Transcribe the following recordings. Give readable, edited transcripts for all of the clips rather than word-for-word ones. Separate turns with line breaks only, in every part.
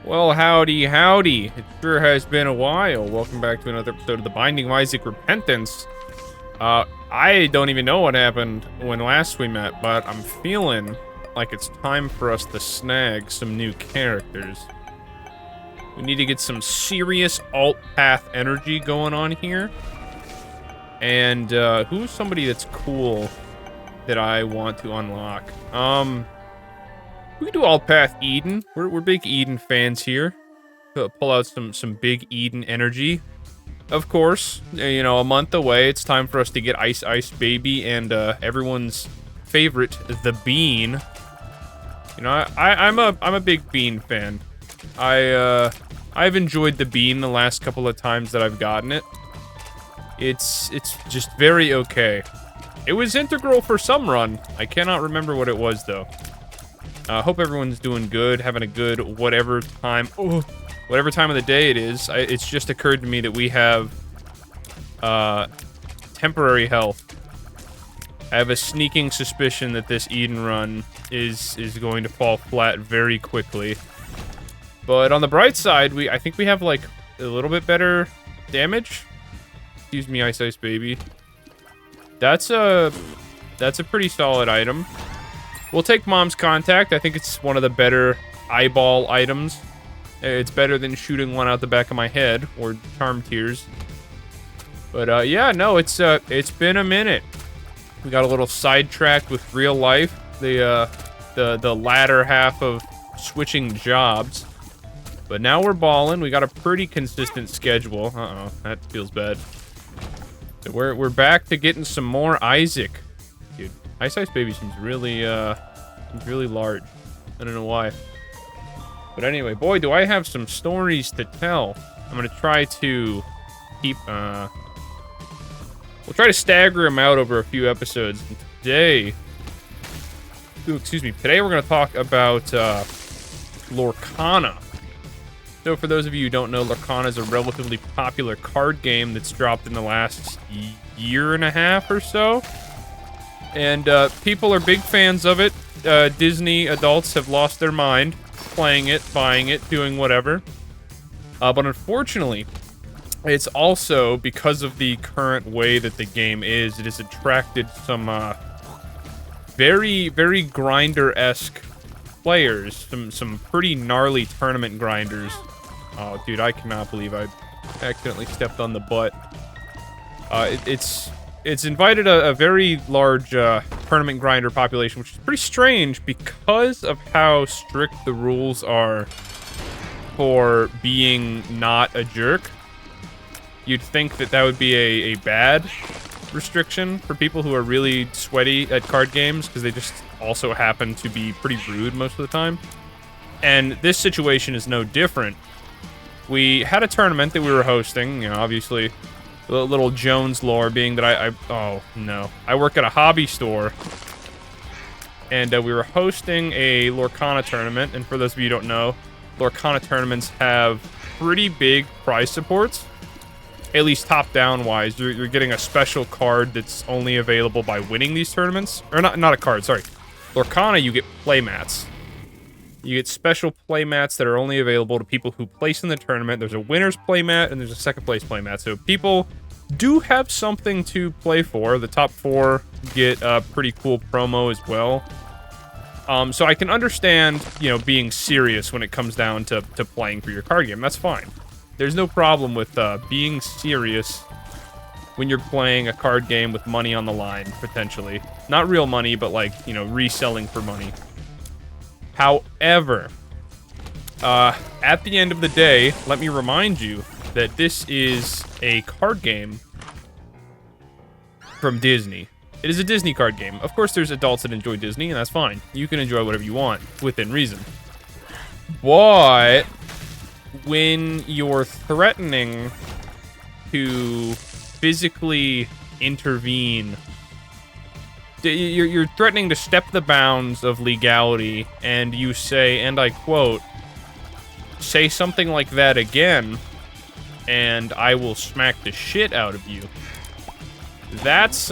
Well, howdy, howdy. It sure has been a while. Welcome back to another episode of The Binding of Isaac Repentance. I don't even know what happened when last we met, but I'm feeling like it's time for us to snag some new characters. We need to get some serious alt-path energy going on here. And, who's somebody that's cool that I want to unlock? We can do alt-path Eden. We're big Eden fans here. Pull out some big Eden energy. Of course, you know, a month away, it's time for us to get Ice Ice Baby and everyone's favorite, the Bean. You know, I'm a big Bean fan. I've enjoyed the Bean the last couple of times that I've gotten it. It's just very okay. It was integral for some run. I cannot remember what it was though. Hope everyone's doing good, having a good whatever time of the day it is. It's just occurred to me that we have temporary health. I have a sneaking suspicion that this Eden run is going to fall flat very quickly. But on the bright side, I think we have like a little bit better damage. Excuse me, Ice Ice Baby. That's a pretty solid item. We'll take Mom's Contact. I think it's one of the better eyeball items. It's better than shooting one out the back of my head or Charm Tears. But yeah, no, it's been a minute. We got a little sidetracked with real life. The latter half of switching jobs. But now we're balling. We got a pretty consistent schedule. Uh-oh, that feels bad. So we're back to getting some more Isaac. Dude, Ice Ice Baby seems really large. I don't know why. But anyway, boy, do I have some stories to tell. I'm gonna try to keep, we'll try to stagger them out over a few episodes. And today, today we're gonna talk about, Lorcana. So for those of you who don't know, Lorcana is a relatively popular card game that's dropped in the last year and a half or so. And people are big fans of it. Disney adults have lost their mind playing it, buying it, doing whatever. But unfortunately, it's also, because of the current way that the game is, it has attracted some very, very grinder-esque players. Some pretty gnarly tournament grinders. Oh, dude, I cannot believe I accidentally stepped on the butt. It's invited a very large tournament grinder population, which is pretty strange because of how strict the rules are for being not a jerk. You'd think that would be a bad restriction for people who are really sweaty at card games, because they just also happen to be pretty rude most of the time. And this situation is no different. We had a tournament that we were hosting, you know, obviously. Little Jones lore being that oh no, I work at a hobby store, and we were hosting a Lorcana tournament. And for those of you who don't know, Lorcana tournaments have pretty big prize supports, at least top-down wise. You're getting a special card that's only available by winning these tournaments, or not a card. Sorry, Lorcana, you get playmats. You get special playmats that are only available to people who place in the tournament. There's a winner's playmat and there's a second place playmat. So people do have something to play for. The top 4 get a pretty cool promo as well. So I can understand, you know, being serious when it comes down to playing for your card game. That's fine. There's no problem with being serious when you're playing a card game with money on the line, potentially. Not real money, but like, you know, reselling for money. However, at the end of the day, let me remind you that this is a card game from Disney. It is a Disney card game. Of course, there's adults that enjoy Disney, and that's fine. You can enjoy whatever you want, within reason. But when you're threatening to physically intervene, you're threatening to step the bounds of legality, and you say, and I quote, "Say something like that again, and I will smack the shit out of you." That's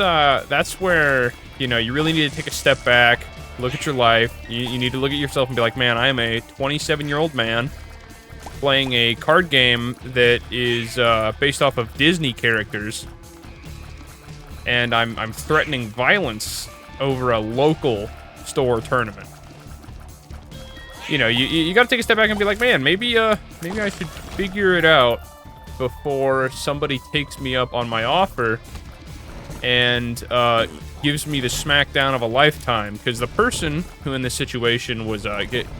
where, you know, you really need to take a step back, look at your life. You need to look at yourself and be like, man, I am a 27-year-old man playing a card game that is based off of Disney characters, and I'm threatening violence over a local store tournament. You know, you got to take a step back and be like, man, maybe I should figure it out before somebody takes me up on my offer and gives me the smackdown of a lifetime. Because the person who in this situation was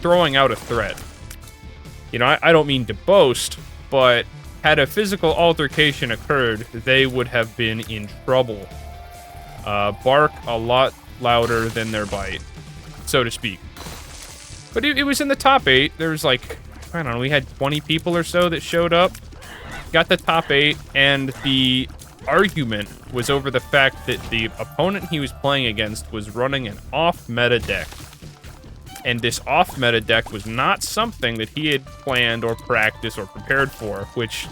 throwing out a threat. You know, I don't mean to boast, but had a physical altercation occurred, they would have been in trouble. Bark a lot louder than their bite, so to speak. But it was in the top 8. There was like, I don't know, we had 20 people or so that showed up. Got the top 8, and the argument was over the fact that the opponent he was playing against was running an off-meta deck. And this off-meta deck was not something that he had planned or practiced or prepared for, which,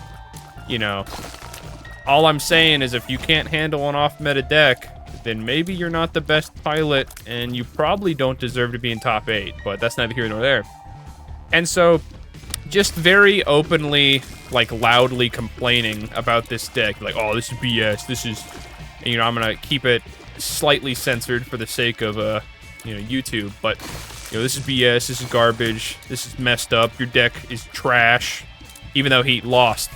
you know, all I'm saying is if you can't handle an off-meta deck, then maybe you're not the best pilot, and you probably don't deserve to be in top 8, but that's neither here nor there. And so, just very openly, like, loudly complaining about this deck, like, oh, this is BS, this is, you know, I'm gonna keep it slightly censored for the sake of, you know, YouTube, but, you know, this is BS, this is garbage, this is messed up, your deck is trash, even though he lost,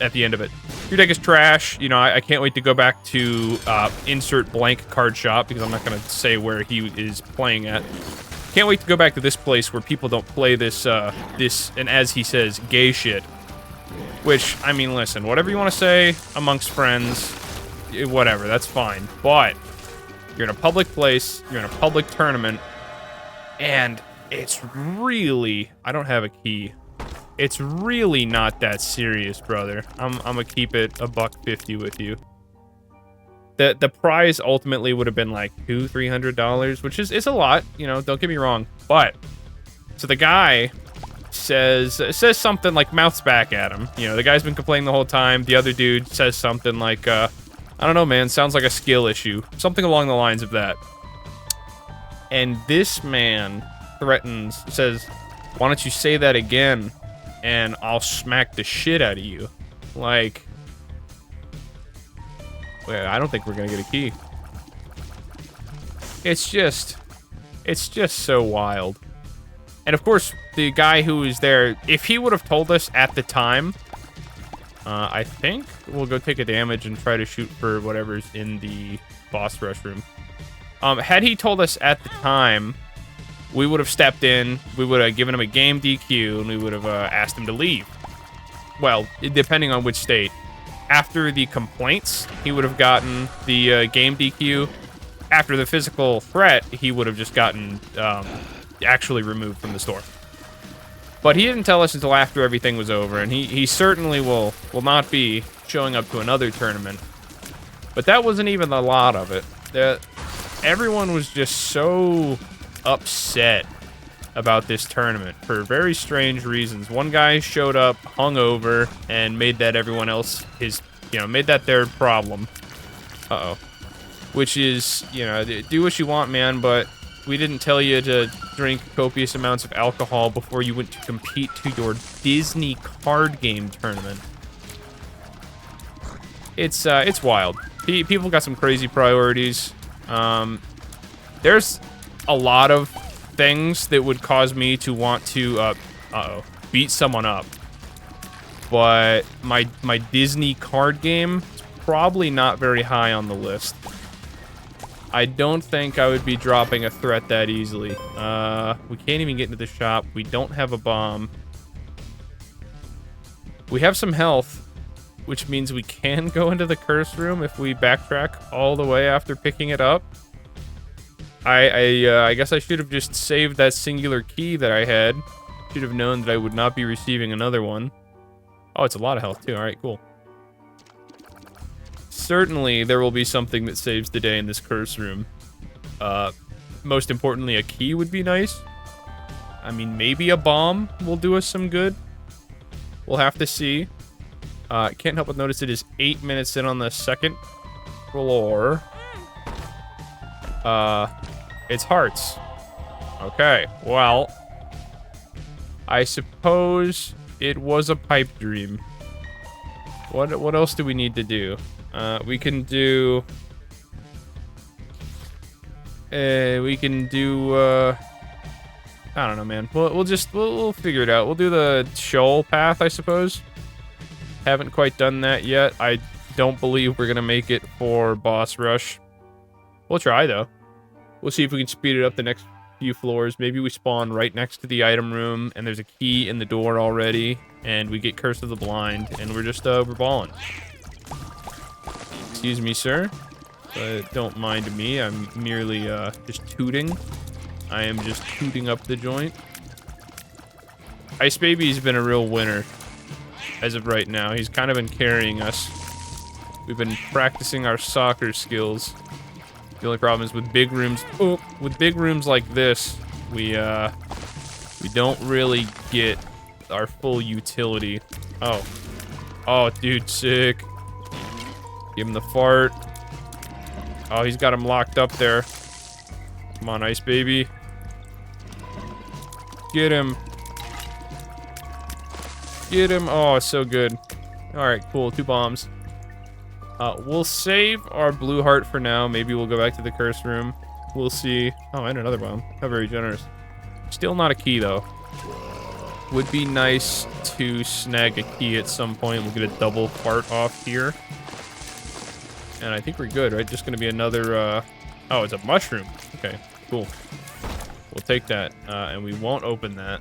at the end of it. Your deck is trash. You know, I can't wait to go back to insert blank card shop, because I'm not going to say where he is playing at. Can't wait to go back to this place where people don't play this, and as he says, gay shit. Which, I mean, listen, whatever you want to say amongst friends, whatever, that's fine. But you're in a public place, you're in a public tournament, and it's really... I don't have a key. It's really not that serious, brother. I'm gonna keep it $150 with you. The prize ultimately would have been like $200-300, which is a lot, you know, don't get me wrong. But so the guy says something like, mouths back at him. You know, the guy's been complaining the whole time. The other dude says something like, I don't know, man, sounds like a skill issue. Something along the lines of that. And this man says, why don't you say that again? And I'll smack the shit out of you. Like, well, I don't think we're gonna get a key. It's just so wild. And of course, the guy who was there, if he would have told us at the time, I think we'll go take a damage and try to shoot for whatever's in the boss rush room. Had he told us at the time, we would have stepped in, we would have given him a game DQ, and we would have asked him to leave. Well, depending on which state. After the complaints, he would have gotten the game DQ. After the physical threat, he would have just gotten actually removed from the store. But he didn't tell us until after everything was over, and he certainly will not be showing up to another tournament. But that wasn't even a lot of it. Everyone was just so upset about this tournament for very strange reasons. One guy showed up hungover and made that everyone else made that their problem. Which is, you know, do what you want, man, but we didn't tell you to drink copious amounts of alcohol before you went to compete to your Disney card game tournament. It's wild. People got some crazy priorities. There's a lot of things that would cause me to want to, beat someone up. But my Disney card game is probably not very high on the list. I don't think I would be dropping a threat that easily. We can't even get into the shop. We don't have a bomb. We have some health, which means we can go into the curse room if we backtrack all the way after picking it up. I guess I should have just saved that singular key that I had. Should have known that I would not be receiving another one. Oh, it's a lot of health too. All right, cool. Certainly, there will be something that saves the day in this curse room. Most importantly, a key would be nice. I mean, maybe a bomb will do us some good. We'll have to see. Can't help but notice it is 8 minutes in on the second floor. It's hearts. Okay, well, I suppose It was a pipe dream. What else do we need to do? We can do... I don't know, man. We'll figure it out. We'll do the shoal path, I suppose. Haven't quite done that yet. I don't believe we're gonna make it for boss rush. We'll try, though. We'll see if we can speed it up the next few floors. Maybe we spawn right next to the item room, and there's a key in the door already, and we get Curse of the Blind, and we're just, we're balling. Excuse me, sir. Don't mind me. I'm merely, just tooting. I am just tooting up the joint. Ice Baby's been a real winner as of right now. He's kind of been carrying us. We've been practicing our soccer skills. The only problem is with big rooms. Oh, with big rooms like this, we don't really get our full utility. Oh, dude, sick. Give him the fart. Oh, he's got him locked up there. Come on, Ice Baby. Get him. Get him. Oh, so good. Alright, cool. 2 bombs. We'll save our blue heart for now. Maybe we'll go back to the curse room. We'll see. Oh, and another bomb. How very generous. Still not a key, though. Would be nice to snag a key at some point. We'll get a double fart off here. And I think we're good, right? Just gonna be another, Oh, it's a mushroom. Okay, cool. We'll take that, and we won't open that.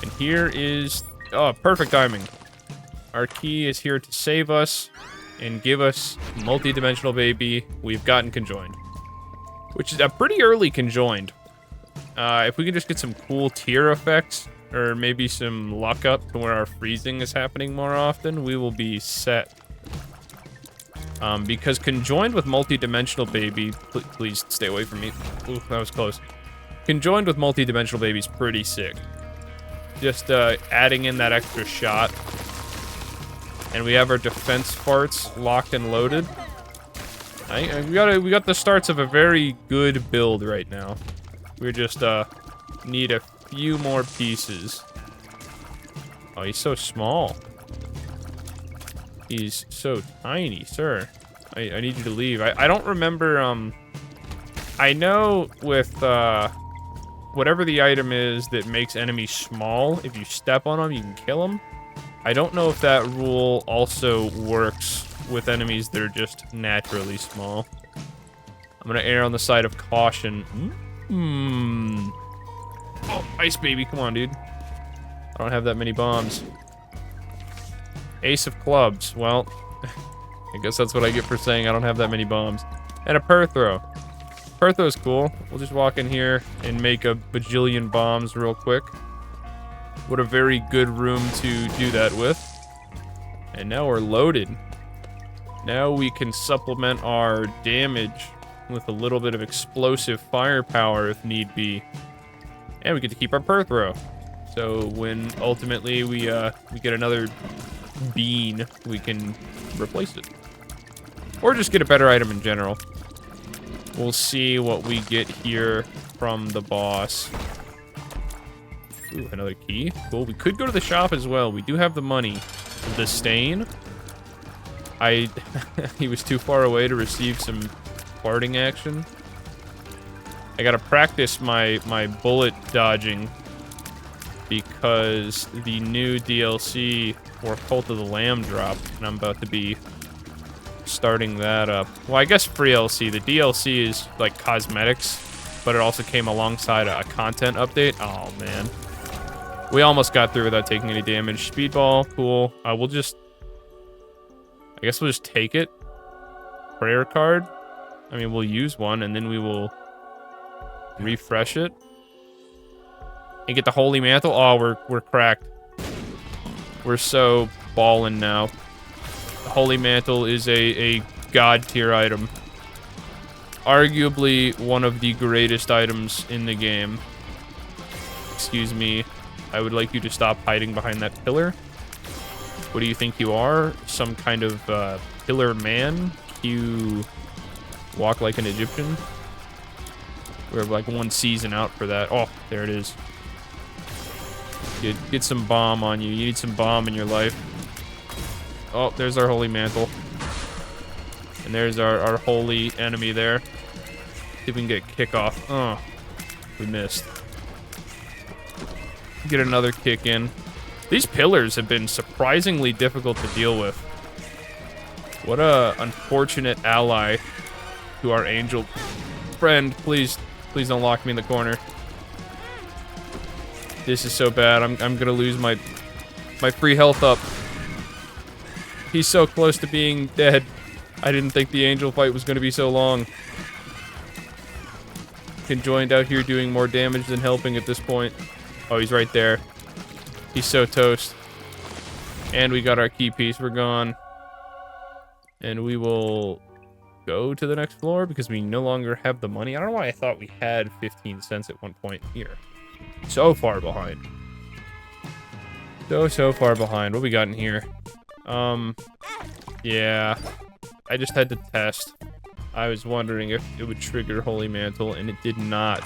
And here is... Oh, perfect timing. Our key is here to save us and give us multi-dimensional baby. We've gotten conjoined. Which is a pretty early conjoined. If we can just get some cool tier effects, or maybe some luck up to where our freezing is happening more often, we will be set. Because conjoined with multi-dimensional baby... Please stay away from me. Ooh, that was close. Conjoined with multi-dimensional baby is pretty sick. Just adding in that extra shot. And we have our defense farts locked and loaded. We got the starts of a very good build right now. We just need a few more pieces. Oh, he's so small. He's so tiny, sir. I need you to leave. I don't remember, I know with, whatever the item is that makes enemies small, if you step on them, you can kill them. I don't know if that rule also works with enemies that are just naturally small. I'm gonna err on the side of caution. Oh, Ice Baby, come on, dude. I don't have that many bombs. Ace of clubs. Well, I guess that's what I get for saying I don't have that many bombs. And a Perthrow. Perthrow's cool. We'll just walk in here and make a bajillion bombs real quick. What a very good room to do that with. And now we're loaded. Now we can supplement our damage with a little bit of explosive firepower if need be. And we get to keep our Perthrow. So when ultimately we get another bean, we can replace it. Or just get a better item in general. We'll see what we get here from the boss. Ooh, another key. Cool. We could go to the shop as well. We do have the money. The stain. He was too far away to receive some farting action. I gotta practice my bullet dodging because the new DLC for Cult of the Lamb dropped, and I'm about to be starting that up. Well, I guess free DLC. The DLC is like cosmetics, but it also came alongside a content update. Oh, man. We almost got through without taking any damage. Speedball, cool. I guess we'll just take it. Prayer card. I mean, we'll use one, and then we will refresh it. And get the Holy Mantle. Oh, we're cracked. We're so ballin' now. The Holy Mantle is a god tier item. Arguably one of the greatest items in the game. Excuse me. I would like you to stop hiding behind that pillar. What do you think you are? Some kind of pillar man? You walk like an Egyptian? We're like one season out for that. Oh, there it is. Get some bomb on you. You need some bomb in your life. Oh, there's our holy mantle. And there's our holy enemy there. See if we can get kickoff. Oh, we missed. Get another kick in. These pillars have been surprisingly difficult to deal with. What a unfortunate ally to our angel friend. Please don't lock me in the corner. This is so bad. I'm gonna lose my free health up. He's so close to being dead. I didn't think the angel fight was gonna be so long. Conjoined out here doing more damage than helping at this point. Oh, he's right there. He's so toast. And we got our key piece. We're gone. And we will go to the next floor because we no longer have the money. I don't know why I thought we had 15 cents at one point here. So far behind. So far behind. What we got in here? Yeah. I just had to test. I was wondering if it would trigger Holy Mantle, and it did not.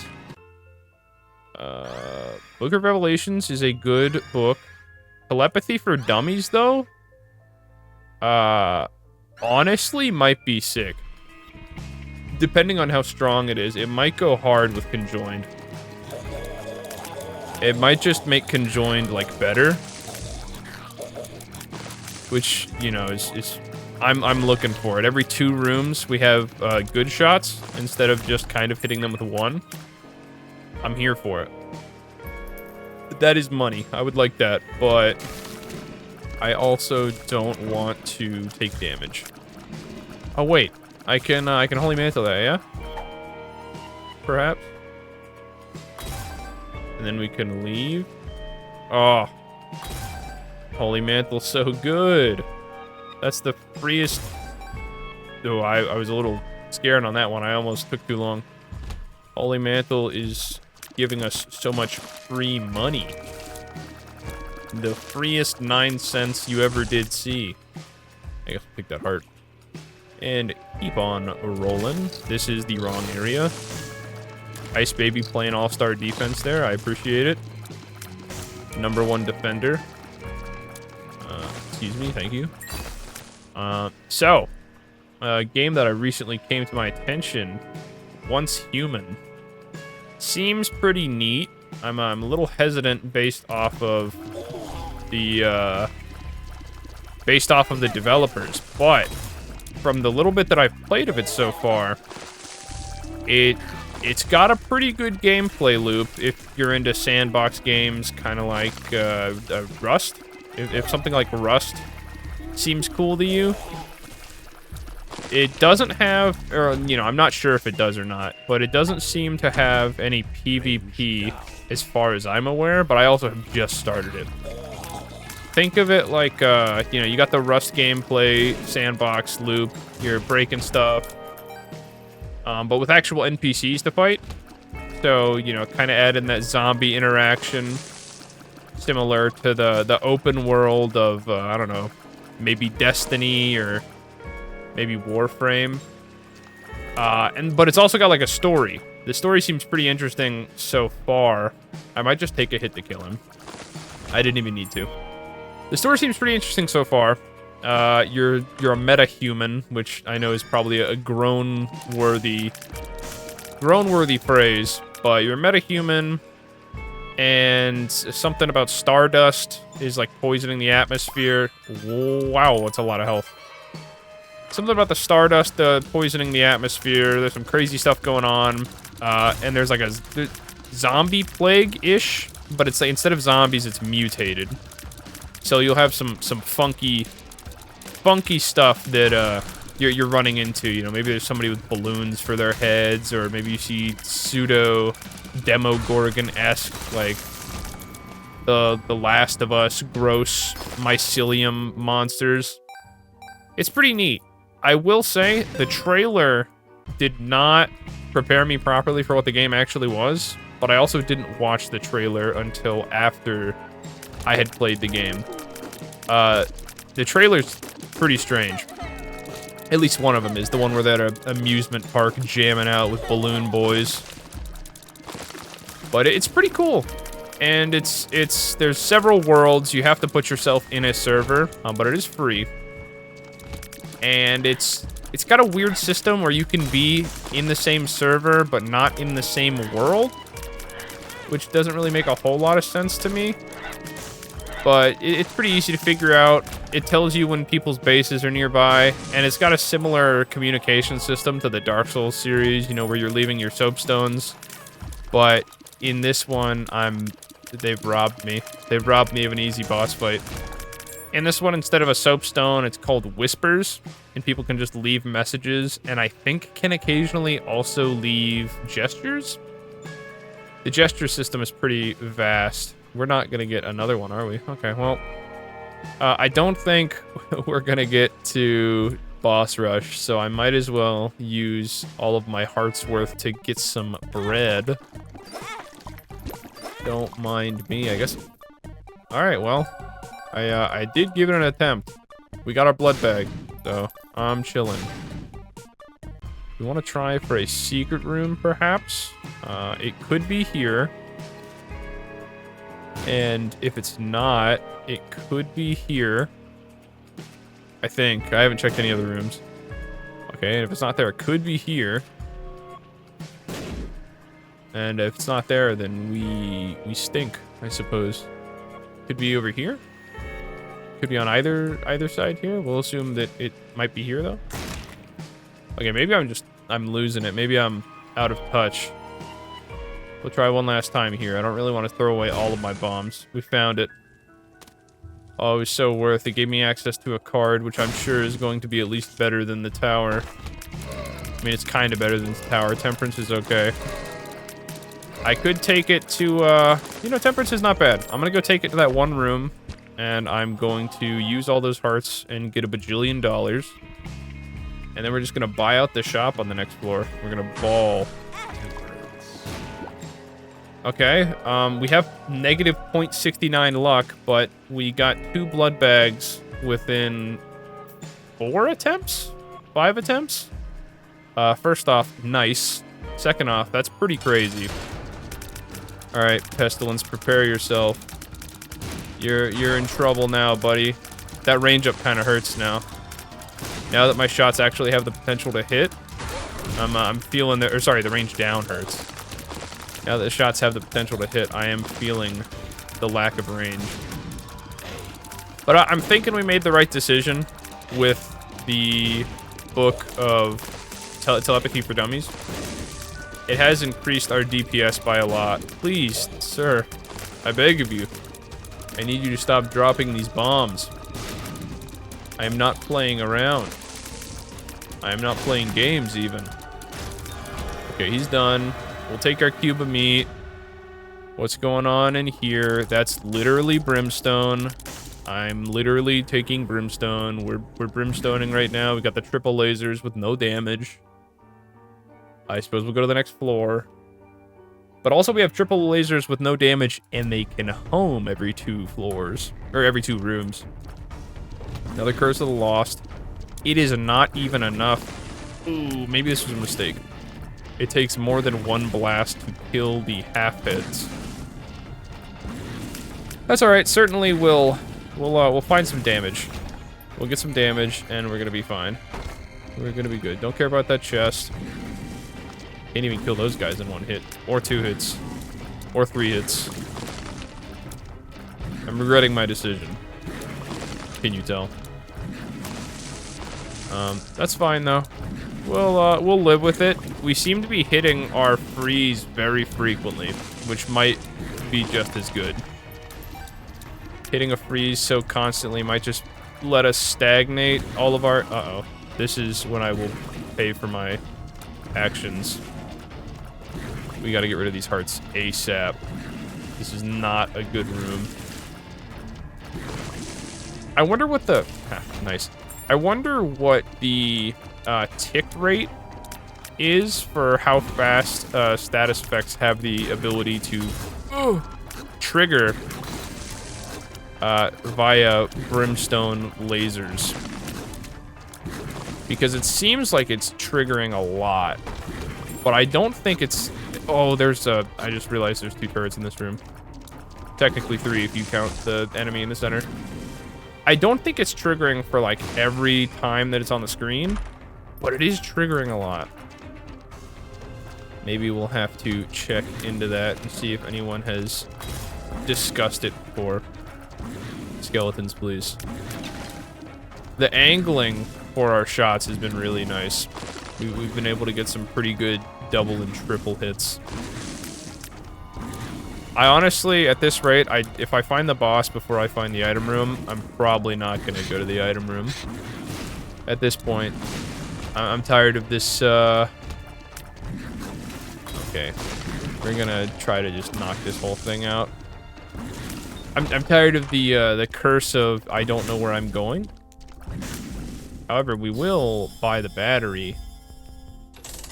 Book of Revelations is a good book. Telepathy for Dummies, though? Honestly, might be sick. Depending on how strong it is, it might go hard with Conjoined. It might just make Conjoined, like, better. Which, you know, is I'm looking for it. Every 2 rooms, we have good shots instead of just kind of hitting them with 1. I'm here for it. That is money. I would like that, but I also don't want to take damage. Oh wait, I can Holy Mantle that, yeah? Perhaps. And then we can leave. Oh, Holy Mantle's so good. That's the freest. Oh, I was a little scared on that one. I almost took too long. Holy Mantle is giving us so much free money. The freest 9 cents you ever did see. I guess I'll take that heart. And keep on rolling. This is the wrong area. Ice Baby playing all-star defense there. I appreciate it. #1 defender. Excuse me, thank you. So, a game that I recently came to my attention, Once Human. Seems pretty neat. I'm a little hesitant based off of the developers, but from the little bit that I've played of it so far, it's got a pretty good gameplay loop if you're into sandbox games, kind of like Rust. If something like Rust seems cool to you. It doesn't have, or, you know, I'm not sure if it does or not, but it doesn't seem to have any PvP as far as I'm aware, but I also have just started it. Think of it like, you know, you got the Rust gameplay, sandbox loop, you're breaking stuff, but with actual NPCs to fight. So, you know, kind of add in that zombie interaction, similar to the open world of, I don't know, maybe Destiny or maybe Warframe. But it's also got like a story. The story seems pretty interesting so far. I might just take a hit to kill him. I didn't even need to. The story seems pretty interesting so far. You're a meta-human, which I know is probably a groan-worthy phrase, but you're a meta-human, and something about stardust is like poisoning the atmosphere. Wow, that's a lot of health. Something about the stardust poisoning the atmosphere. There's some crazy stuff going on. And there's like a zombie plague-ish, but it's like, instead of zombies, it's mutated. So you'll have some funky stuff that you're running into. You know, maybe there's somebody with balloons for their heads, or maybe you see pseudo Demogorgon-esque, like the Last of Us gross mycelium monsters. It's pretty neat. I will say, the trailer did not prepare me properly for what the game actually was, but I also didn't watch the trailer until after I had played the game. The trailer's pretty strange. At least one of them is. The one where they're at an amusement park jamming out with balloon boys. But it's pretty cool. And there's several worlds. You have to put yourself in a server, but it is free. And it's got a weird system where you can be in the same server, but not in the same world, which doesn't really make a whole lot of sense to me. But it's pretty easy to figure out. It tells you when people's bases are nearby, and it's got a similar communication system to the Dark Souls series, you know, where you're leaving your soapstones. But in this one, they've robbed me. They've robbed me of an easy boss fight. In this one, instead of a soapstone, it's called whispers, and people can just leave messages, and I think can occasionally also leave gestures. The gesture system is pretty vast. We're not gonna get another one, are we? Okay, well, I don't think we're gonna get to boss rush, so I might as well use all of my heart's worth to get some bread. Don't mind me, I guess. All right, well, I did give it an attempt. We got our blood bag, so I'm chilling. We want to try for a secret room, perhaps. It could be here. And if it's not, it could be here. I think. I haven't checked any other rooms. Okay, and if it's not there, it could be here. And if it's not there, then we stink, I suppose. Could be over here. Could be on either side here. We'll assume that it might be here, though. Okay, maybe I'm losing it. Maybe I'm out of touch. We'll try one last time here. I don't really want to throw away all of my bombs. We found it. Oh, it was so worth it. It gave me access to a card, which I'm sure is going to be at least better than the tower. I mean, it's kind of better than the tower. Temperance is okay. I could take it to, you know, Temperance is not bad. I'm gonna go take it to that one room, and I'm going to use all those hearts and get a bajillion dollars. And then we're just gonna buy out the shop on the next floor. We're gonna ball. Okay, we have negative 0.69 luck, but we got 2 blood bags within 4 attempts? 5 attempts? First off, nice. Second off, that's pretty crazy. Alright, Pestilence, prepare yourself. You're in trouble now, buddy. That range up kind of hurts now. Now that my shots actually have the potential to hit, I'm feeling the, or sorry, the range down hurts. Now that the shots have the potential to hit, I am feeling the lack of range. But I'm thinking we made the right decision with the book of Telepathy for Dummies. It has increased our DPS by a lot. Please, sir, I beg of you. I need you to stop dropping these bombs. I am not playing around. I am not playing games, even. Okay, he's done. We'll take our cube of meat. What's going on in here? That's literally brimstone. I'm literally taking brimstone. We're brimstoning right now. We got the triple lasers with no damage. I suppose we'll go to the next floor. But also we have triple lasers with no damage, and they can home every 2 floors. Or every 2 rooms. Another Curse of the Lost. It is not even enough. Ooh, maybe this was a mistake. It takes more than 1 blast to kill the half-heads. That's alright. Certainly we'll find some damage. We'll get some damage, and we're gonna be fine. We're gonna be good. Don't care about that chest. Can't even kill those guys in 1 hit. Or 2 hits. Or 3 hits. I'm regretting my decision. Can you tell? That's fine, though. We'll live with it. We seem to be hitting our freeze very frequently, which might be just as good. Hitting a freeze so constantly might just let us stagnate all of our... Uh-oh. This is when I will pay for my actions. We gotta get rid of these hearts ASAP. This is not a good room. I wonder what the... nice. I wonder what the tick rate is for how fast status effects have the ability to trigger via brimstone lasers. Because it seems like it's triggering a lot. But I don't think it's... Oh, there's a... I just realized there's 2 turrets in this room. technically 3 if you count the enemy in the center. I don't think it's triggering for, like, every time that it's on the screen, but it is triggering a lot. Maybe we'll have to check into that and see if anyone has discussed it before. Skeletons, please. The angling for our shots has been really nice. We've been able to get some pretty good double and triple hits. I honestly, at this rate, if I find the boss before I find the item room, I'm probably not going to go to the item room. At this point, I'm tired of this, Okay. We're going to try to just knock this whole thing out. I'm tired of the curse of I don't know where I'm going. However, we will buy the battery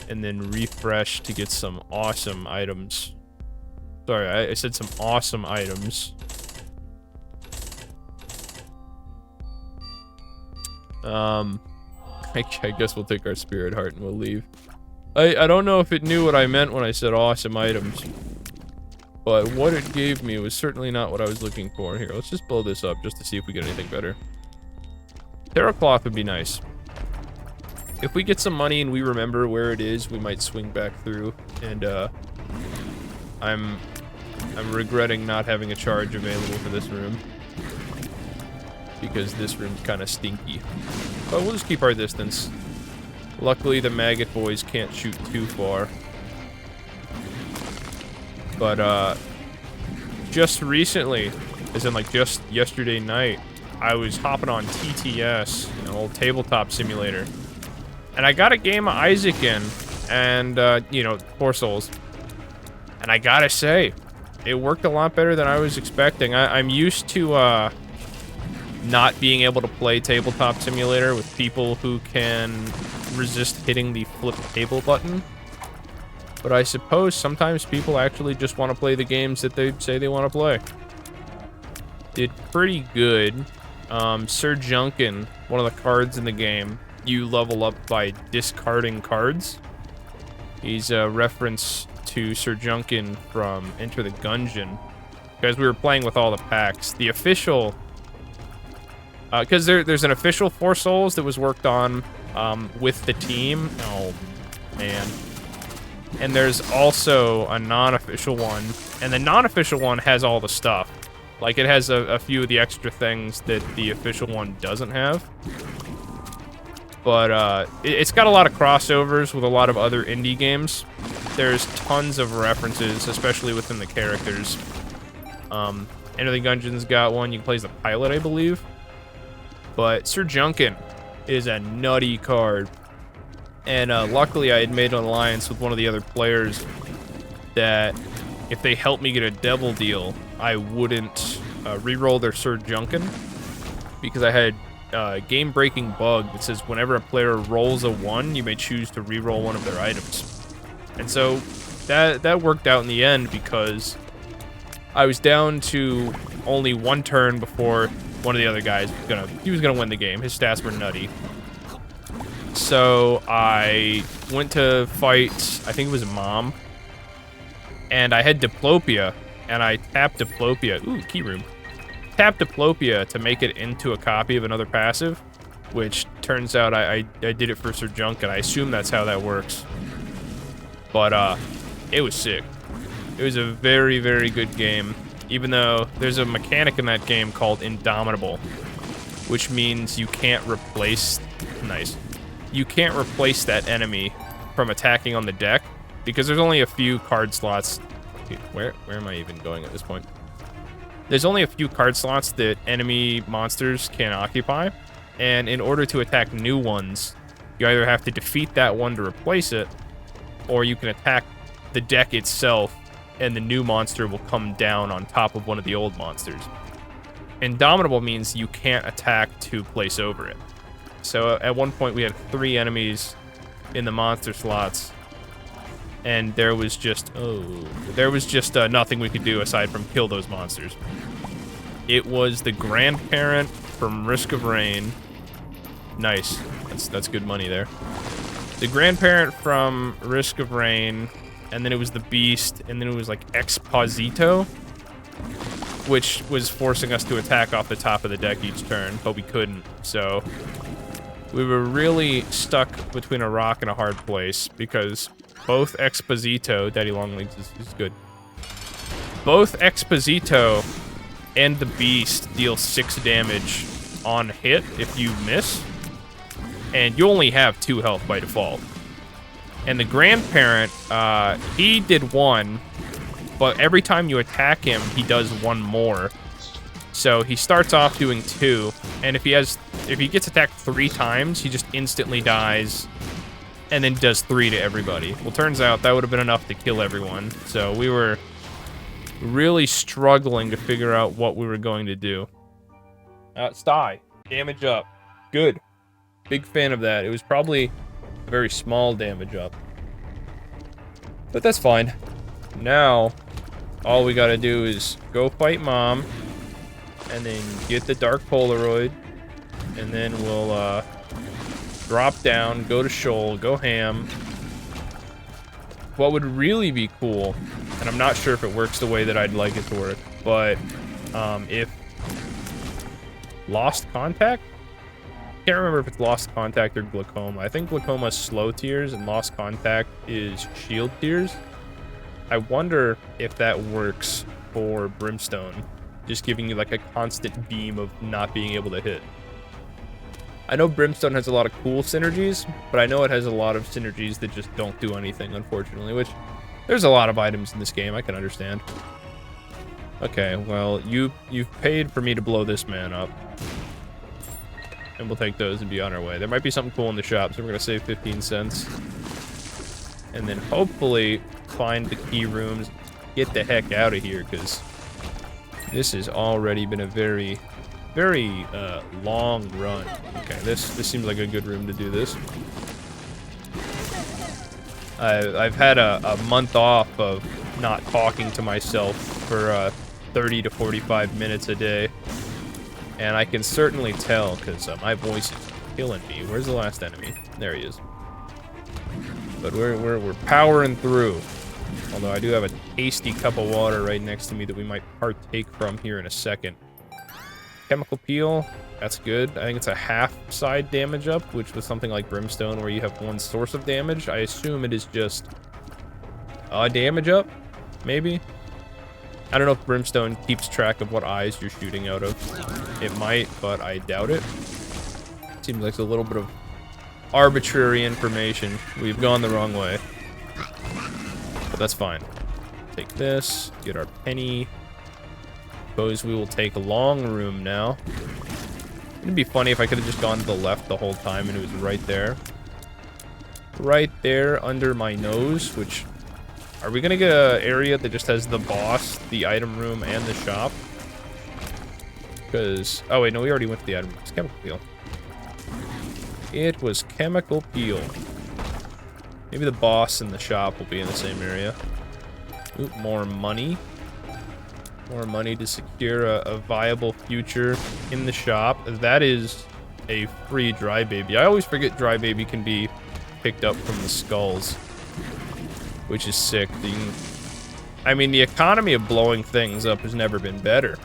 and then refresh to get some awesome items. Sorry, I said some awesome items. I guess we'll take our spirit heart and we'll leave. I don't know if it knew what I meant when I said awesome items. But what it gave me was certainly not what I was looking for. Here, let's just blow this up just to see if we get anything better. Terra cloth would be nice. If we get some money and we remember where it is, we might swing back through. And I'm regretting not having a charge available for this room, because this room's kind of stinky. But we'll just keep our distance. Luckily, the maggot boys can't shoot too far. But just recently, as in like just yesterday night, I was hopping on TTS, an old tabletop simulator, and I got a game of Isaac in, and you know, 4 souls. And I gotta say, it worked a lot better than I was expecting. I'm used to not being able to play tabletop simulator with people who can resist hitting the flip table button. But I suppose sometimes people actually just want to play the games that they say they want to play. Did pretty good. Sir Junkin, one of the cards in the game, you level up by discarding cards. He's a reference to Sir Junkin from Enter the Gungeon, because we were playing with all the packs. The official, because there's an official 4 souls that was worked on with the team. Oh man. And there's also a non-official one, and the non-official one has all the stuff. Like, it has a few of the extra things that the official one doesn't have. But it's got a lot of crossovers with a lot of other indie games. There's tons of references, especially within the characters. Enter the Gungeon's got one. You can play as the pilot, I believe. But Sir Junkin is a nutty card. And luckily, I had made an alliance with one of the other players that if they helped me get a devil deal, I wouldn't reroll their Sir Junkin, because I had a game-breaking bug that says whenever a player rolls a 1, you may choose to reroll one of their items. And so that worked out in the end, because I was down to only 1 turn before one of the other guys was gonna win the game. His stats were nutty. So I went to fight, I think it was Mom, and I had Diplopia, and I tapped Diplopia. Ooh, key room. Tapped Diplopia to make it into a copy of another passive, which turns out I did it for Sir Junkin. I assume that's how that works. But it was sick. It was a very, very good game, even though there's a mechanic in that game called Indomitable, which means you can't replace... Nice. You can't replace that enemy from attacking on the deck, because there's only a few card slots. Dude, where am I even going at this point? There's only a few card slots that enemy monsters can occupy, and in order to attack new ones, you either have to defeat that one to replace it, or you can attack the deck itself, and the new monster will come down on top of one of the old monsters. Indomitable means you can't attack to place over it. So at one point we had 3 enemies in the monster slots, and there was just nothing we could do aside from kill those monsters. It was the grandparent from Risk of Rain. Nice. That's good money there. The grandparent from Risk of Rain, and then it was the beast, and then it was like Exposito. which was forcing us to attack off the top of the deck each turn, but we couldn't, so we were really stuck between a rock and a hard place, because both Exposito, Daddy Longlegs is good, both Exposito and the Beast deal 6 damage on hit if you miss, and you only have 2 health by default. And the Grandparent, he did 1, but every time you attack him, he does 1 more. So he starts off doing 2, and if he gets attacked 3 times, he just instantly dies, and then does 3 to everybody. Well, turns out that would have been enough to kill everyone, so we were really struggling to figure out what we were going to do. Sty, damage up. Good. Big fan of that. It was probably a very small damage up. But that's fine. Now, all we gotta do is go fight Mom, and then get the Dark Polaroid, and then we'll drop down, go to Shoal, go ham. What would really be cool, and I'm not sure if it works the way that I'd like it to work, but if Lost Contact? I can't remember if it's Lost Contact or Glaucoma. I think Glaucoma is slow tears and Lost Contact is shield tears. I wonder if that works for Brimstone, just giving you like a constant beam of not being able to hit. I know Brimstone has a lot of cool synergies, but I know it has a lot of synergies that just don't do anything, unfortunately, which there's a lot of items in this game, I can understand. Okay, well, you've paid for me to blow this man up. And we'll take those and be on our way. There might be something cool in the shop, so we're gonna save 15 cents. And then hopefully find the key rooms, get the heck out of here, because this has already been a very long run. Okay, this seems like a good room to do this. I've had a month off of not talking to myself for 30 to 45 minutes a day, and I can certainly tell because my voice is killing me. Where's the last enemy? There he is. But we're powering through. Although I do have a tasty cup of water right next to me that we might partake from here in a second. Chemical Peel, that's good. I think it's a half side damage up, which was something like Brimstone where you have 1 source of damage. I assume it is just a damage up, maybe? I don't know if Brimstone keeps track of what eyes you're shooting out of. It might, but I doubt it. Seems like a little bit of arbitrary information. We've gone the wrong way. But that's fine. Take this, get our penny. Suppose we will take a long room now. It'd be funny if I could have just gone to the left the whole time and it was right there. Right there under my nose, which... Are we gonna get an area that just has the boss, the item room, and the shop? Because... Oh wait, no, we already went to the item room. It's Chemical Peel. It was Chemical Peel. Maybe the boss and the shop will be in the same area. Ooh, more money. More money to secure a viable future in the shop. That is a free Dry Baby. I always forget Dry Baby can be picked up from the skulls, which is sick. I mean, the economy of blowing things up has never been better.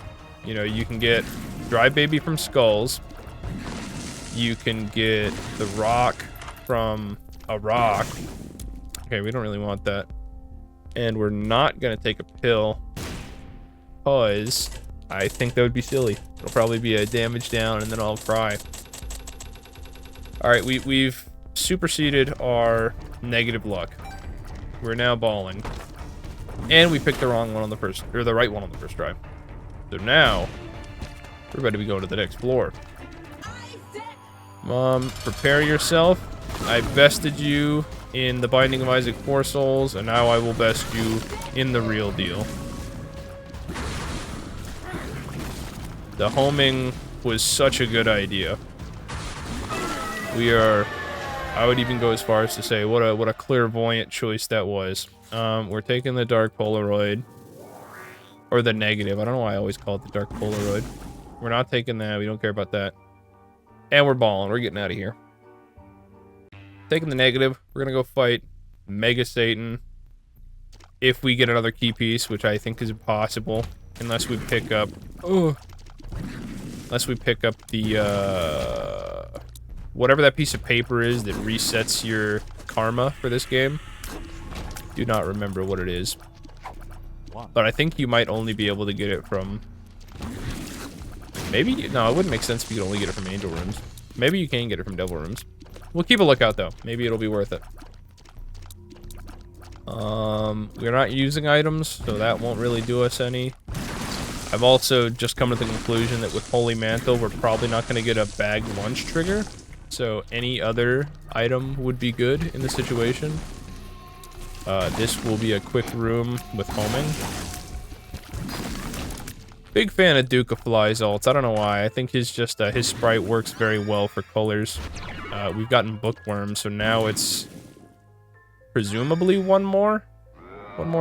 You know, you can get Dry Baby from skulls. You can get the rock from a rock. Okay, we don't really want that. And we're not going to take a pill, because I think that would be silly. It'll probably be a damage down and then I'll cry. Alright, we've superseded our negative luck. We're now balling. And we picked the wrong one on the first, or the right one on the first try. So now, we're ready to go to the next floor. Mom, prepare yourself. I bested you in the Binding of Isaac 4 Souls, and now I will best you in the real deal. The homing was such a good idea. I would even go as far as to say what a clairvoyant choice that was. We're taking the Dark Polaroid. Or the negative. I don't know why I always call it the Dark Polaroid. We're not taking that. We don't care about that. And we're balling. We're getting out of here. Taking the negative. We're going to go fight Mega Satan. If we get another key piece, which I think is impossible. unless we pick up... Unless we pick up the, whatever that piece of paper is that resets your karma for this game. Do not remember what it is. But I think you might only be able to get it from... Maybe... No, it wouldn't make sense if you could only get it from angel rooms. Maybe you can get it from devil rooms. We'll keep a lookout, though. Maybe it'll be worth it. We're not using items, so that won't really do us any. I've also just come to the conclusion that with Holy Mantle, we're probably not going to get a bag lunch trigger. So any other item would be good in the situation. This will be a quick room with homing. Big fan of Duke of Fly's ults. I don't know why. I think his sprite works very well for colors. We've gotten Bookworm, so now it's presumably one more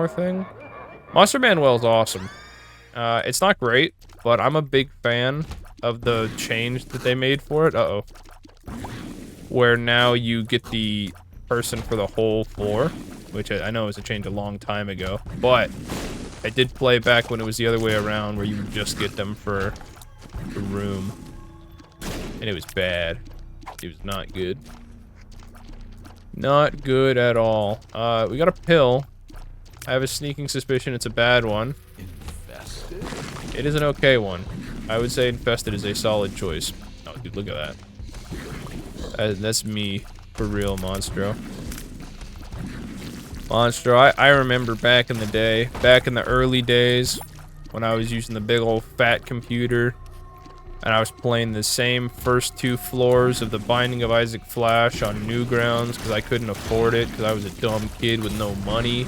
thing. Monster Manuel's awesome. It's not great, but I'm a big fan of the change that they made for it. Uh-oh. Where now you get the person for the whole floor, which I know was a change a long time ago, but I did play back when it was the other way around, where you would just get them for the room, and it was bad. It was not good. Not good at all. We got a pill. I have a sneaking suspicion it's a bad one. Infested? It is an okay one. I would say infested is a solid choice. Oh, dude, look at that. That's me, for real, Monstro. Monstro, I remember back in the day, back in the early days, when I was using the big old fat computer, and I was playing the same first 2 floors of the Binding of Isaac Flash on Newgrounds because I couldn't afford it because I was a dumb kid with no money.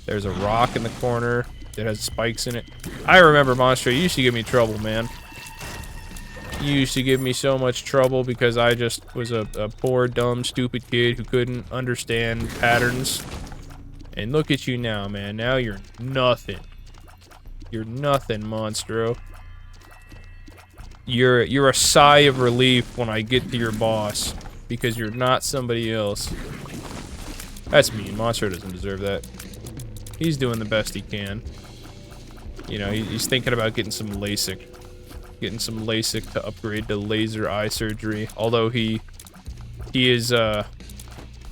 There's a rock in the corner that has spikes in it. I remember, Monster, you used to give me trouble, man. You used to give me so much trouble because I just was a poor, dumb, stupid kid who couldn't understand patterns. And look at you now, man. Now you're nothing. You're nothing, Monstro. You're a sigh of relief when I get to your boss, because you're not somebody else. That's mean. Monster doesn't deserve that. He's doing the best he can. You know, he's thinking about getting some LASIK. Getting some LASIK to upgrade to laser eye surgery. Although he's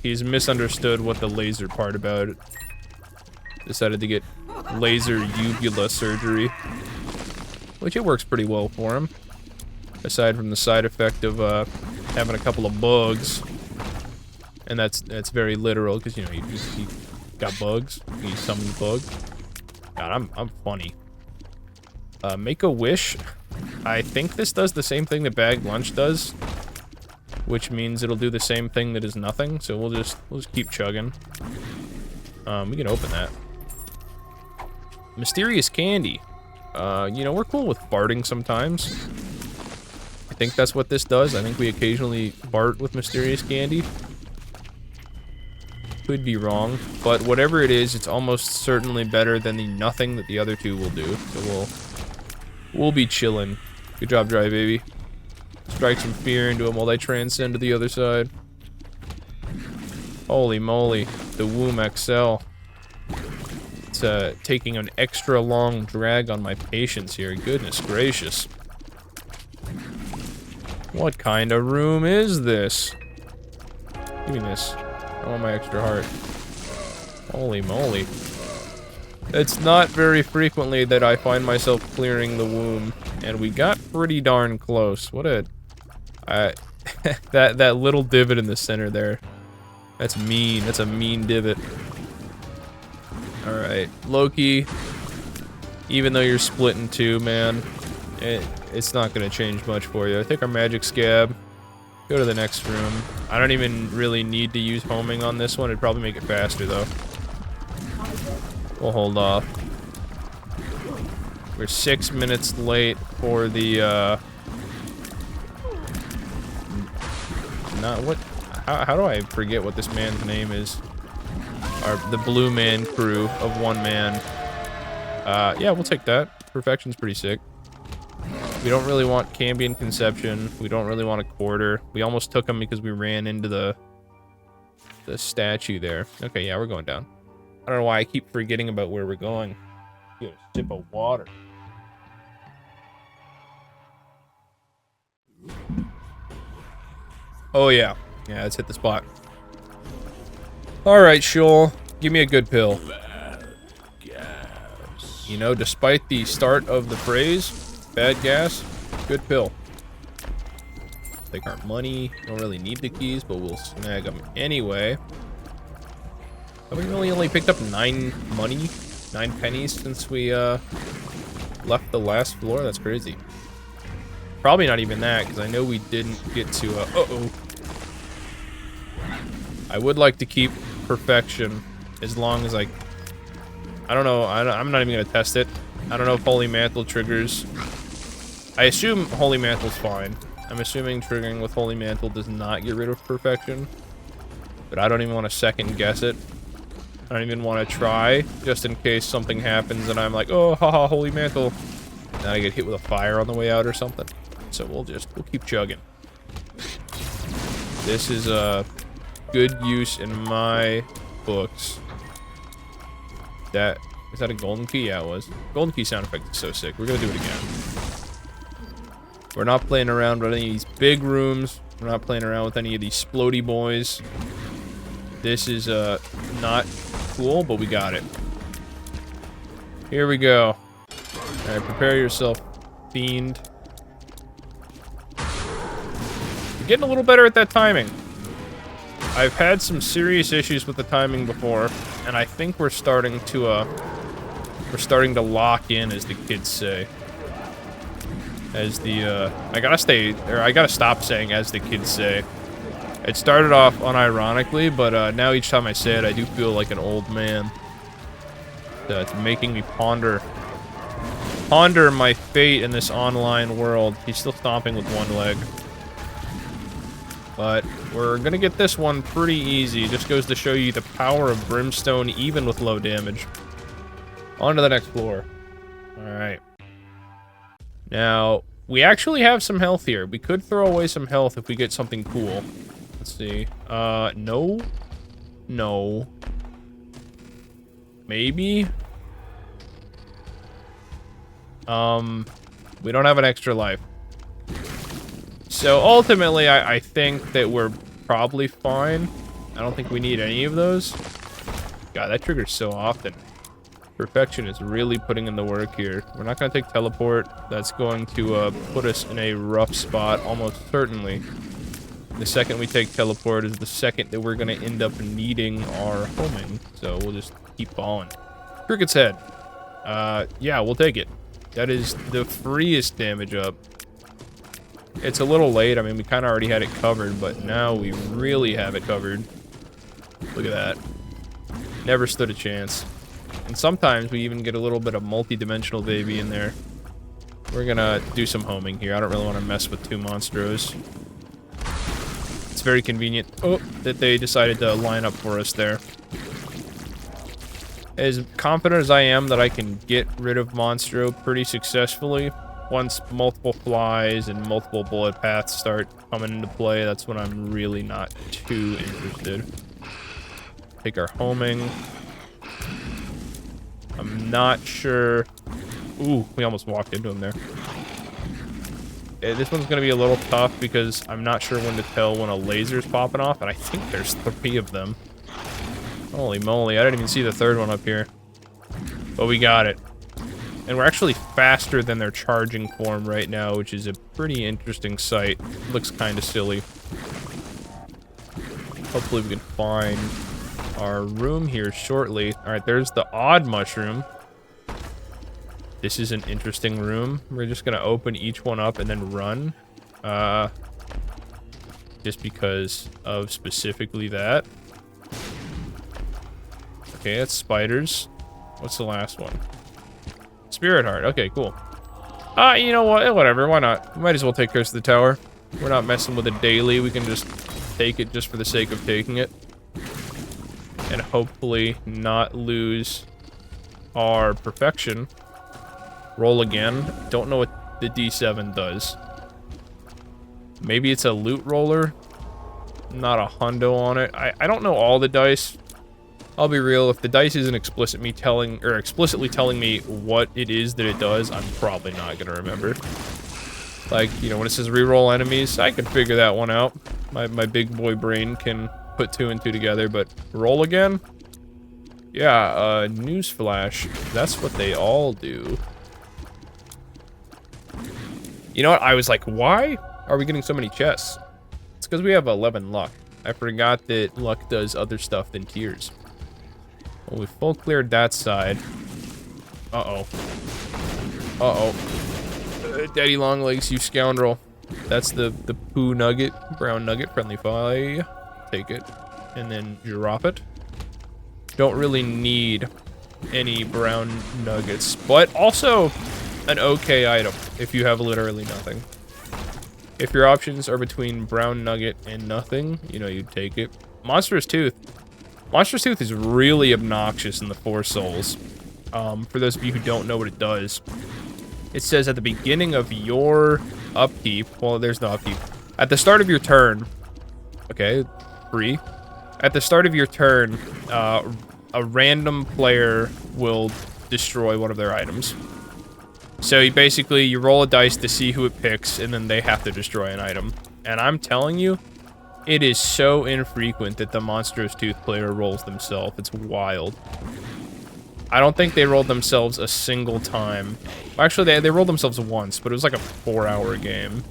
misunderstood what the laser part about it. Decided to get laser uvula surgery, which it works pretty well for him. Aside from the side effect of having a couple of bugs, and that's very literal because you know he got bugs. He summoned bugs. God, I'm funny. Make a wish. I think this does the same thing that bag lunch does, which means it'll do the same thing that is nothing. So we'll just keep chugging. We can open that. Mysterious candy. You know, we're cool with farting sometimes. I think that's what this does. I think we occasionally fart with mysterious candy. Could be wrong, but whatever it is, it's almost certainly better than the nothing that the other 2 will do. So we'll be chilling. Good job, Dry Baby. Strike some fear into them while they transcend to the other side. Holy moly, the Womb XL. It's taking an extra long drag on my patience here. Goodness gracious. What kind of room is this? Give me this. I want my extra heart. Holy moly. It's not very frequently that I find myself clearing the womb, and we got pretty darn close. What a... that little divot in the center there. That's mean. That's a mean divot. Alright. Loki, even though you're split in 2, man, it's not gonna change much for you. Take our magic scab. Go to the next room. I don't even really need to use homing on this one. It'd probably make it faster, though. We'll hold off. We're 6 minutes late for the, how do I forget what this man's name is? The Blue Man crew of 1 man. Yeah, we'll take that. Perfection's pretty sick. We don't really want Cambion Conception. We don't really want a quarter. We almost took him because we ran into the statue there. Okay, yeah, we're going down. I don't know why I keep forgetting about where we're going. Get a sip of water. Oh, yeah. Yeah, let's hit the spot. Alright, Shul. Give me a good pill. You know, despite the start of the phrase, bad gas, good pill. Take our money. Don't really need the keys, but we'll snag them anyway. Have we really only picked up 9 money? 9 pennies since we, left the last floor? That's crazy. Probably not even that, because I know we didn't get to, uh-oh. I would like to keep perfection as long as I don't know, I'm not even going to test it. I don't know if Holy Mantle triggers. I assume Holy Mantle's fine. I'm assuming triggering with Holy Mantle does not get rid of perfection. But I don't even want to second guess it. I don't even want to try, just in case something happens and I'm like, oh, haha, Holy Mantle. And I get hit with a fire on the way out or something. So we'll keep chugging. This is a good use in my books. Is that a golden key? Yeah, it was. Golden key sound effect is so sick. We're gonna do it again. We're not playing around with any of these big rooms. We're not playing around with any of these splody boys. This is not cool, but we got it. Here we go. Alright, prepare yourself, fiend. You're getting a little better at that timing. I've had some serious issues with the timing before, and I think we're starting to lock in, as the kids say. As the, I gotta stop saying as the kids say. It started off unironically, but now each time I say it, I do feel like an old man. It's making me ponder my fate in this online world. He's still stomping with one leg. But we're gonna get this one pretty easy. Just goes to show you the power of Brimstone even with low damage. On to the next floor. Alright. Now, we actually have some health here. We could throw away some health if we get something cool. Let's see. No. No. Maybe? We don't have an extra life. So ultimately, I think that we're probably fine. I don't think we need any of those. God, that triggers so often. Perfection is really putting in the work here. We're not going to take teleport. That's going to put us in a rough spot, almost certainly. The second we take teleport is the second that we're going to end up needing our homing. So we'll just keep balling. Cricket's head. Yeah, we'll take it. That is the freest damage up. It's a little late. I mean, we kind of already had it covered, but now we really have it covered. Look at that. Never stood a chance. And sometimes we even get a little bit of multi-dimensional baby in there. We're gonna do some homing here. I don't really want to mess with 2 monstros. It's very convenient. Oh, that they decided to line up for us there. As confident as I am that I can get rid of Monstro pretty successfully, once multiple flies and multiple bullet paths start coming into play, that's when I'm really not too interested. Take our homing. I'm not sure. Ooh, we almost walked into him there. This one's gonna be a little tough because I'm not sure when to tell when a laser's popping off, and I think there's 3 of them. Holy moly, I didn't even see the 3rd one up here. But we got it. And we're actually faster than their charging form right now, which is a pretty interesting sight. Looks kind of silly. Hopefully we can find our room here shortly. Alright, there's the odd mushroom. This is an interesting room. We're just gonna open each one up and then run. Just because of specifically that. Okay, that's spiders. What's the last one? Spirit heart. Okay, cool. You know what? Whatever. Why not? We might as well take care of the tower. We're not messing with it daily. We can just take it just for the sake of taking it. And hopefully not lose our perfection. Roll again. Don't know what the D7 does. Maybe it's a loot roller. Not a hundo on it. I don't know all the dice. I'll be real, if the dice isn't explicitly telling me what it is that it does, I'm probably not gonna remember. Like, you know, when it says reroll enemies, I can figure that one out. My big boy brain can put 2 and 2 together, but roll again? Yeah, newsflash. That's what they all do. You know what? I was like, why are we getting so many chests? It's because we have 11 luck. I forgot that luck does other stuff than tears. Well, we full cleared that side. Uh-oh. Uh-oh. Daddy Longlegs, you scoundrel. That's the poo nugget, brown nugget, friendly fire. Take it. And then drop it. Don't really need any brown nuggets, but also an okay item if you have literally nothing. If your options are between brown nugget and nothing, you know, you take it. Monstrous Tooth. Monstrous Tooth is really obnoxious in the Four Souls. For those of you who don't know what it does, it says at the beginning of your upkeep, well, there's no upkeep. At the start of your turn, okay, free. At the start of your turn, a random player will destroy one of their items. So you roll a dice to see who it picks, and then they have to destroy an item. And I'm telling you, it is so infrequent that the Monstrous Tooth player rolls themselves. It's wild. I don't think they rolled themselves a single time. Actually, they rolled themselves once, but it was like a 4-hour game.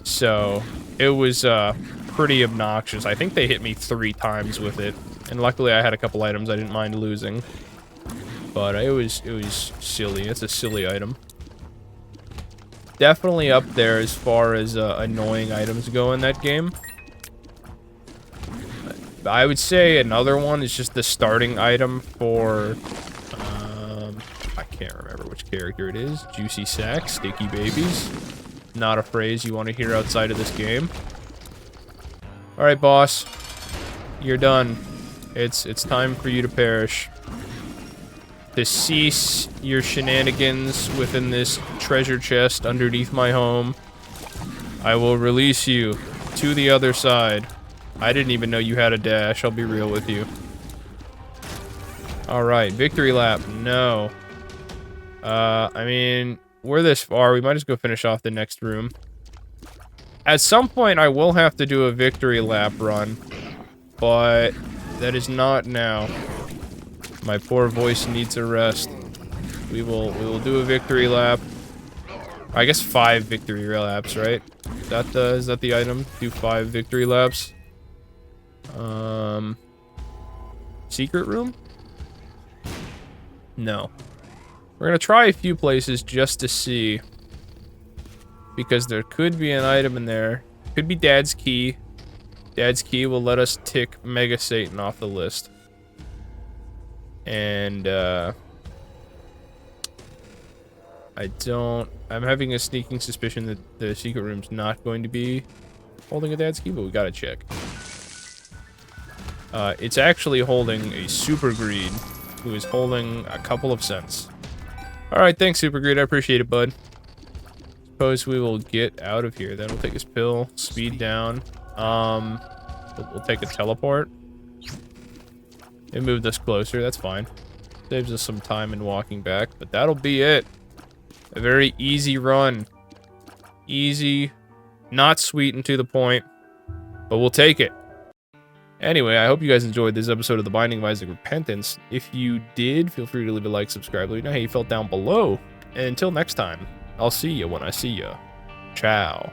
So, it was pretty obnoxious. I think they hit me 3 times with it. And luckily I had a couple items I didn't mind losing. But it was silly. It's a silly item. Definitely up there as far as annoying items go in that game. I would say another one is just the starting item for, I can't remember which character it is. Juicy Sack, Sticky Babies. Not a phrase you want to hear outside of this game. Alright, boss. You're done. It's time for you to perish. To cease your shenanigans within this treasure chest underneath my home. I will release you to the other side. I didn't even know you had a dash, I'll be real with you. Alright, victory lap. No. I mean, we're this far. We might just go finish off the next room. At some point, I will have to do a victory lap run. But that is not now. My poor voice needs a rest. We will do a victory lap. I guess 5 victory laps, right? Is that the item? Do 5 victory laps. Secret room? No. We're gonna try a few places just to see. Because there could be an item in there. Could be Dad's Key. Dad's Key will let us tick Mega Satan off the list. And, I'm having a sneaking suspicion that the secret room's not going to be holding a Dad's Key, but we gotta check. It's actually holding a Super Greed, who is holding a couple of cents. Alright, thanks, Super Greed. I appreciate it, bud. Suppose we will get out of here. Then we'll take his pill, speed down. We'll take a teleport. It moved us closer, that's fine. Saves us some time in walking back, but that'll be it. A very easy run. Easy, not sweet and to the point, but we'll take it. Anyway, I hope you guys enjoyed this episode of The Binding of Isaac Repentance. If you did, feel free to leave a like, subscribe, let me know how you felt down below. And until next time, I'll see you when I see you. Ciao.